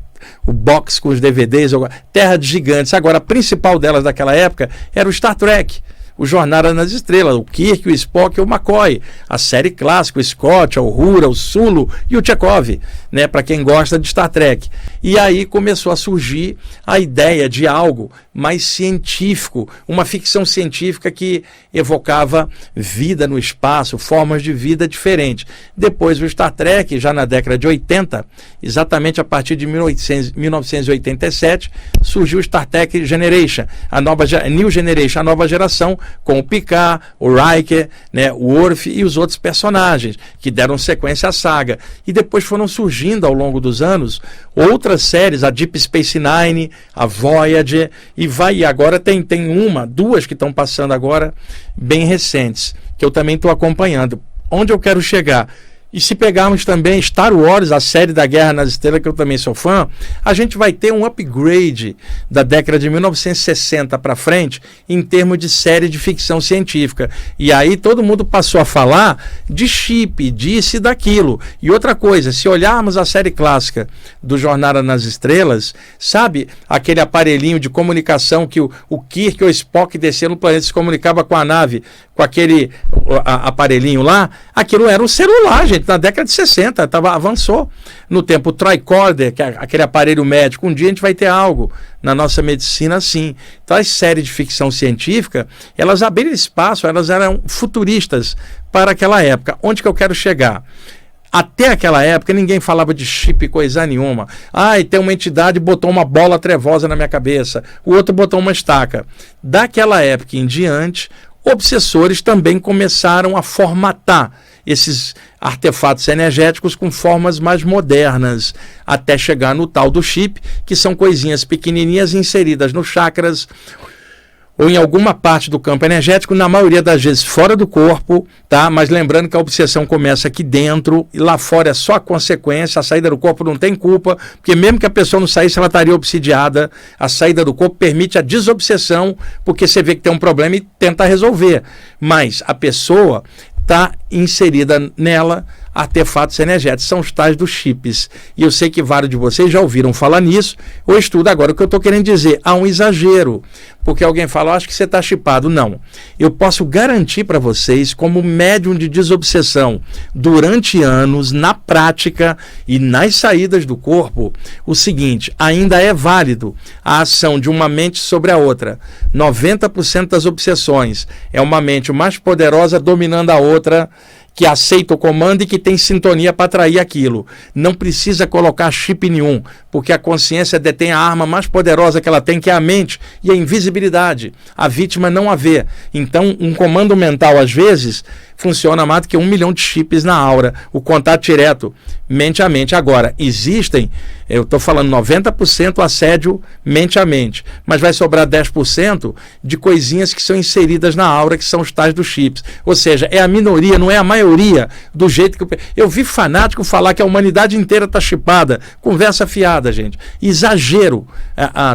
S1: box com os DVDs, Terra de Gigantes. Agora, a principal delas daquela época era o Star Trek, o Jornada nas Estrelas, o Kirk, o Spock e o McCoy, a série clássica, o Scott, o Uhura, o Sulu e o Chekhov, né, para quem gosta de Star Trek. E aí começou a surgir a ideia de algo mais científico, uma ficção científica que evocava vida no espaço, formas de vida diferentes. Depois o Star Trek, já na década de 80, exatamente a partir de 1987, surgiu o Star Trek Generation, New Generation, a nova geração, com o Picard, o Riker, né, o Worf e os outros personagens que deram sequência à saga. E depois foram surgindo ao longo dos anos outras séries, a Deep Space Nine, a Voyager, e agora tem duas que estão passando agora, bem recentes, que eu também estou acompanhando. Onde eu quero chegar? E se pegarmos também Star Wars, a série da Guerra nas Estrelas, que eu também sou fã, a gente vai ter um upgrade da década de 1960 para frente em termos de série de ficção científica. E aí todo mundo passou a falar de chip, disso e daquilo. E outra coisa, se olharmos a série clássica do Jornada nas Estrelas, sabe aquele aparelhinho de comunicação que o Kirk ou o Spock descendo no planeta se comunicava com a nave, com aquele aparelhinho lá? Aquilo era um celular, gente. Na década de 60, avançou no tempo. O tricorder, que é aquele aparelho médico, um dia a gente vai ter algo na nossa medicina assim. Então as séries de ficção científica, elas abriram espaço, elas eram futuristas para aquela época. Onde que eu quero chegar? Até aquela época ninguém falava de chip, coisa nenhuma. E tem uma entidade botou uma bola trevosa na minha cabeça, o outro botou uma estaca. Daquela época em diante, obsessores também começaram a formatar esses artefatos energéticos com formas mais modernas, até chegar no tal do chip, que são coisinhas pequenininhas inseridas nos chakras ou em alguma parte do campo energético, na maioria das vezes fora do corpo, tá? Mas lembrando que a obsessão começa aqui dentro e lá fora é só a consequência, a saída do corpo não tem culpa, porque mesmo que a pessoa não saísse, ela estaria obsidiada. A saída do corpo permite a desobsessão, porque você vê que tem um problema e tenta resolver, mas a pessoa está inserida nela artefatos energéticos, são os tais dos chips. E eu sei que vários de vocês já ouviram falar nisso, ou estudam agora. O que eu estou querendo dizer, há um exagero, porque alguém fala, acho que você está chipado. Não, eu posso garantir para vocês, como médium de desobsessão, durante anos, na prática e nas saídas do corpo, o seguinte, ainda é válido a ação de uma mente sobre a outra. 90% das obsessões é uma mente mais poderosa dominando a outra, que aceita o comando e que tem sintonia para atrair aquilo. Não precisa colocar chip nenhum, porque a consciência detém a arma mais poderosa que ela tem, que é a mente e a invisibilidade. A vítima não a vê. Então, um comando mental, às vezes, funciona mais do que 1 milhão de chips na aura. O contato direto, mente a mente. Agora, existem, eu estou falando 90% assédio mente a mente, mas vai sobrar 10% de coisinhas que são inseridas na aura, que são os tais dos chips. Ou seja, é a minoria, não é a maioria, do jeito que eu vi fanático falar que a humanidade inteira está chipada. Conversa fiada, gente. Exagero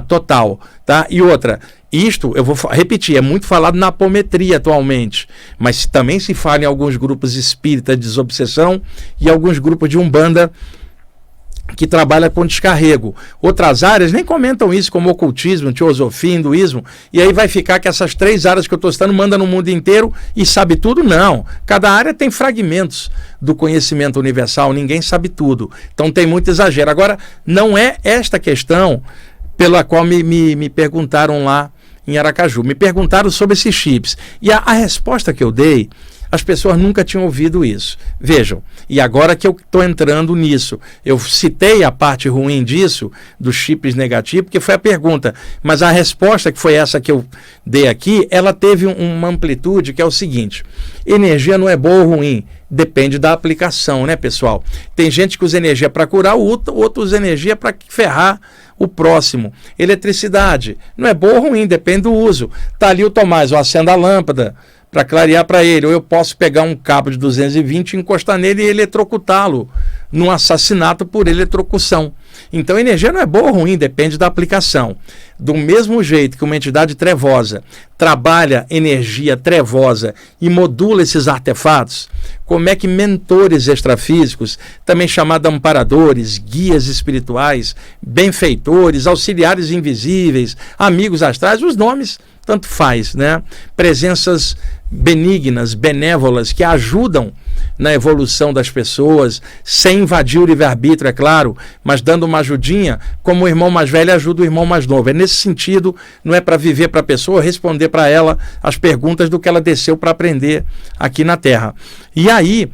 S1: total, tá? E outra, isto, eu vou repetir, é muito falado na apometria atualmente, mas também se fala em alguns grupos espíritas de desobsessão e alguns grupos de umbanda que trabalha com descarrego. Outras áreas nem comentam isso, como ocultismo, teosofia, hinduísmo, e aí vai ficar que essas 3 áreas que eu estou citando manda no mundo inteiro e sabe tudo? Não. Cada área tem fragmentos do conhecimento universal, ninguém sabe tudo. Então tem muito exagero. Agora, não é esta questão pela qual me perguntaram lá em Aracaju. Me perguntaram sobre esses chips. E a resposta que eu dei, as pessoas nunca tinham ouvido isso. Vejam, e agora que eu estou entrando nisso, eu citei a parte ruim disso, dos chips negativos, porque foi a pergunta, mas a resposta, que foi essa que eu dei aqui, ela teve uma amplitude, que é o seguinte: energia não é boa ou ruim, depende da aplicação, né, pessoal? Tem gente que usa energia para curar, o outro usa energia para ferrar o próximo. Eletricidade não é boa ou ruim, depende do uso. Tá ali o Tomás, eu acendo a lâmpada para clarear para ele, ou eu posso pegar um cabo de 220 e encostar nele e eletrocutá-lo, num assassinato por eletrocução. Então a energia não é boa ou ruim, depende da aplicação. Do mesmo jeito que uma entidade trevosa trabalha energia trevosa e modula esses artefatos, como é que mentores extrafísicos, também chamados amparadores, guias espirituais, benfeitores, auxiliares invisíveis, amigos astrais, os nomes tanto faz, né? Presenças benignas, benévolas, que ajudam na evolução das pessoas, sem invadir o livre-arbítrio, é claro, mas dando uma ajudinha, como o irmão mais velho ajuda o irmão mais novo. É nesse sentido, não é para viver para a pessoa, responder para ela as perguntas do que ela desceu para aprender aqui na Terra. E aí,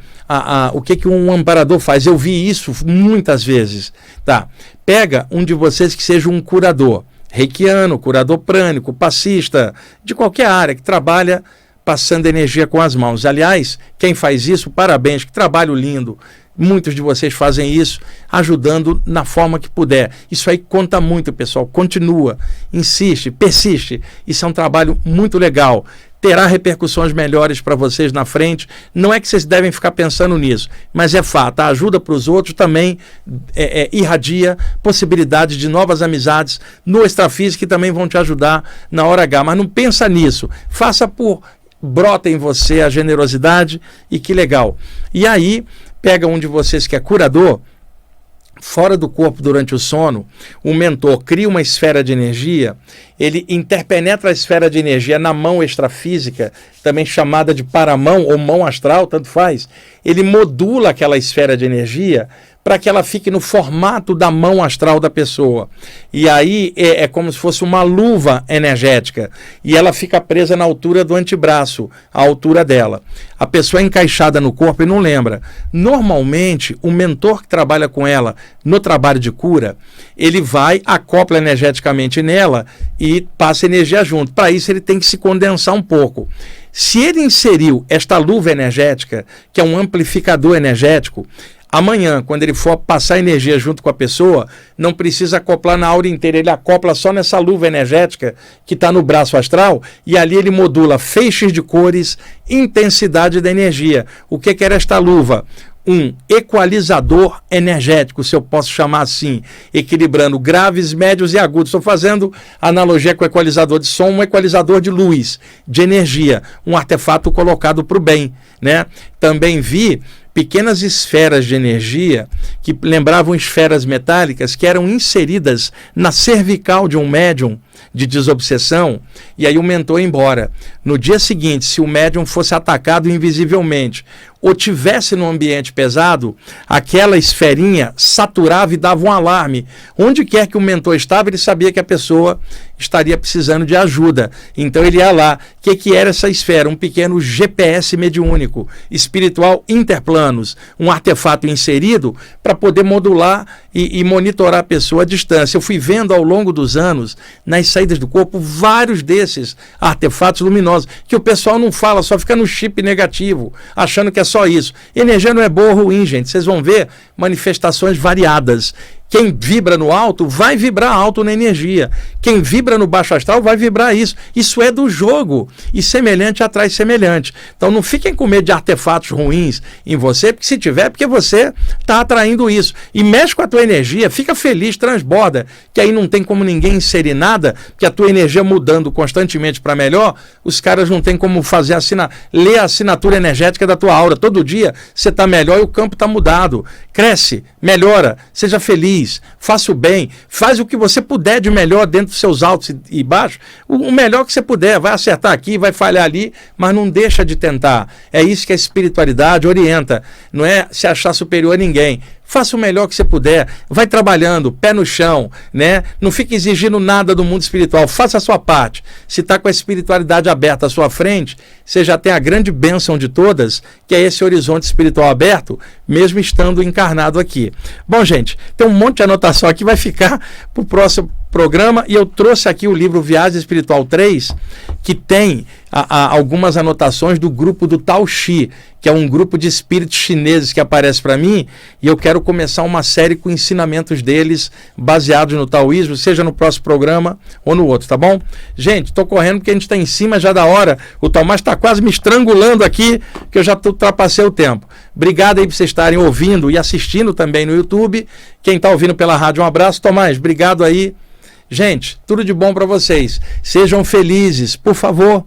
S1: o que um amparador faz? Eu vi isso muitas vezes. Tá? Pega um de vocês que seja um curador, reikiano, curador prânico, passista, de qualquer área, que trabalha passando energia com as mãos. Aliás, quem faz isso, parabéns, que trabalho lindo. Muitos de vocês fazem isso, ajudando na forma que puder. Isso aí conta muito, pessoal. Continua, insiste, persiste. Isso é um trabalho muito legal. Terá repercussões melhores para vocês na frente. Não é que vocês devem ficar pensando nisso, mas é fato. A ajuda para os outros também irradia possibilidades de novas amizades no extrafísico que também vão te ajudar na hora H. Mas não pensa nisso. Faça brota em você a generosidade e que legal. E aí, pega um de vocês que é curador, fora do corpo durante o sono, o mentor cria uma esfera de energia, ele interpenetra a esfera de energia na mão extrafísica, também chamada de paramão ou mão astral, tanto faz. Ele modula aquela esfera de energia para que ela fique no formato da mão astral da pessoa. E aí é como se fosse uma luva energética. E ela fica presa na altura do antebraço, a altura dela. A pessoa é encaixada no corpo e não lembra. Normalmente, o mentor que trabalha com ela no trabalho de cura, ele vai, acopla energeticamente nela e passa energia junto. Para isso, ele tem que se condensar um pouco. Se ele inseriu esta luva energética, que é um amplificador energético, amanhã, quando ele for passar energia junto com a pessoa, não precisa acoplar na aura inteira, ele acopla só nessa luva energética que está no braço astral e ali ele modula feixes de cores, intensidade da energia. O que era esta luva? Um equalizador energético, se eu posso chamar assim, equilibrando graves, médios e agudos. Estou fazendo analogia com o equalizador de som, um equalizador de luz, de energia, um artefato colocado para o bem, né? Também vi pequenas esferas de energia que lembravam esferas metálicas que eram inseridas na cervical de um médium de desobsessão, e aí o mentor ia embora. No dia seguinte, se o médium fosse atacado invisivelmente ou tivesse num ambiente pesado, aquela esferinha saturava e dava um alarme. Onde quer que o mentor estava, ele sabia que a pessoa estaria precisando de ajuda. Então ele ia lá. O que era essa esfera? Um pequeno GPS mediúnico, espiritual interplanos, um artefato inserido para poder modular e monitorar a pessoa à distância. Eu fui vendo ao longo dos anos, nas saídas do corpo, vários desses artefatos luminosos, que o pessoal não fala, só fica no chip negativo, achando que é só isso. Energia não é boa ou ruim, gente. Vocês vão ver manifestações variadas. Quem vibra no alto vai vibrar alto na energia. Quem vibra no baixo astral vai vibrar isso. Isso é do jogo. E semelhante atrai semelhante. Então não fiquem com medo de artefatos ruins em você, porque se tiver, porque você está atraindo isso. E mexe com a tua energia, fica feliz, transborda, que aí não tem como ninguém inserir nada, porque a tua energia mudando constantemente para melhor, os caras não tem como fazer ler a assinatura energética da tua aura. Todo dia você está melhor e o campo está mudado. Cresce, melhora, seja feliz, faça o bem, faz o que você puder de melhor dentro dos seus altos e baixos, o melhor que você puder, vai acertar aqui, vai falhar ali, mas não deixa de tentar. É isso que a espiritualidade orienta, não é se achar superior a ninguém. Faça o melhor que você puder, vai trabalhando, pé no chão, né? Não fique exigindo nada do mundo espiritual, faça a sua parte. Se está com a espiritualidade aberta à sua frente, você já tem a grande bênção de todas, que é esse horizonte espiritual aberto, mesmo estando encarnado aqui. Bom, gente, tem um monte de anotação aqui, vai ficar para o programa, e eu trouxe aqui o livro Viagem Espiritual 3, que tem algumas anotações do grupo do Tao Xi, que é um grupo de espíritos chineses que aparece para mim, e eu quero começar uma série com ensinamentos deles baseados no taoísmo, seja no próximo programa ou no outro, tá bom? Gente, estou correndo porque a gente está em cima já da hora, o Tomás está quase me estrangulando aqui, que eu já ultrapassei o tempo. Obrigado aí por vocês estarem ouvindo e assistindo também no YouTube. Quem está ouvindo pela rádio, um abraço. Tomás, obrigado aí. Gente, tudo de bom para vocês. Sejam felizes, por favor.